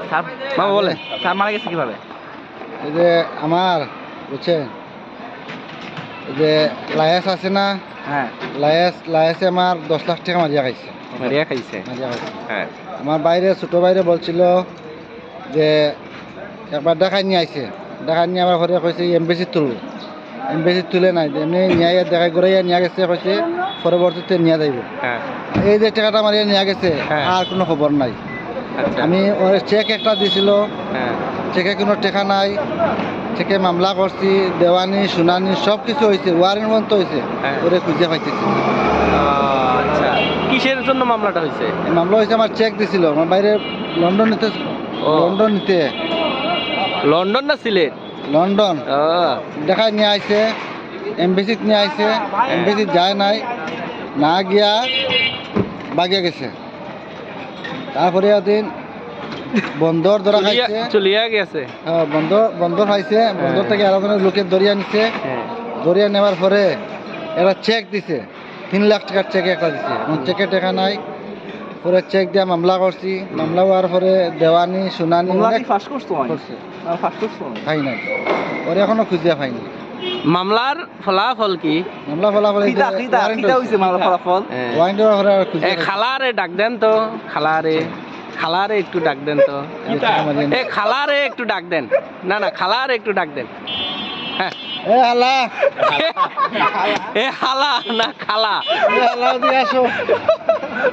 Sir মামা বলে sir মারা গেছে কিভাবে? এই যে আমার বুঝছেন, এই যে লায়েস আছে না, হ্যাঁ লায়েসে আমার 10 লাখ টাকা মারিয়া খাইছে। মারিয়া খাইছে। হ্যাঁ আমার বাইরে ছোট বাইরে বলছিল যে একবার দেখাই নিয়ে আইছে, দেখাই নিয়ে আমার ঘরে কইছে এমবেসি তুলব, এমবেসি তুলে নাই, এমনি নিয়ে দেখাই ঘুরাইয়া নিয়ে গেছে, কইছে পরবর্তীতে নিয়ে যাইব। হ্যাঁ এই যে টাকাটা মারিয়া নিয়ে গেছে হ্যাঁ। আর কোনো খবর নাই। আচ্ছা আমি ওর চেক একটা দিছিল, হ্যাঁ চেকে কোনো টাকা নাই, চেকে মামলা করছি, দেওয়ানি শুনানি সব কিছু হয়েছে, ওয়ারেন্ট পর্যন্ত হয়েছে, হ্যাঁ। ওরে খুঁজে পাইতেছি। আচ্ছা কিসের জন্য মামলাটা হয়েছে? এই মামলা হয়েছে আমার চেক দিছিল, আমার বাইরে লন্ডন নিতে, ও। লন্ডন নিতে, লন্ডন না সিলেট? লন্ডন ও দেখায় নিয়ে আইছে, এমবেসিত নিয়ে আইছে, এমবেসিত যায় নাই, না গিয়া বাগিয়া গেছে। তারপরে একদিন বন্দর ধরা খাইছে, চলিয়া গেছে। বন্দর খাইছে, বন্দর থেকে আরো লোকের দরিয়া নিছে, হ্যাঁ দরিয়া নেওয়ার পরে এরা চেক দিছে, 3 লাখ টাকার চেক একটা দিছে, চেকে টাকা নাই, পরে চেক দিয়ে মামলা করছি, মামলা হওয়ার পরে দেওয়ানি শুনানি অনেক ফাঁস করছো করছে, ফাঁস করছো? পাই নাই, ওরে এখনো খুঁজিয়া পাইনি। মামলার ফলাফল কি? মামলা ফলাফল মামলা ফলাফল ওয়ারেন্ট দেওয়ার পরে আর খুঁজে খালারে ডাক দেন তো, খালারে খালারে একটু ডাক দেন তো, এ খালারে একটু ডাক দেন, না না খালারে একটু ডাক দেন। হ্যাঁ এ হালা, এ হালা না খালা? এ হালা দিয়ে আসো।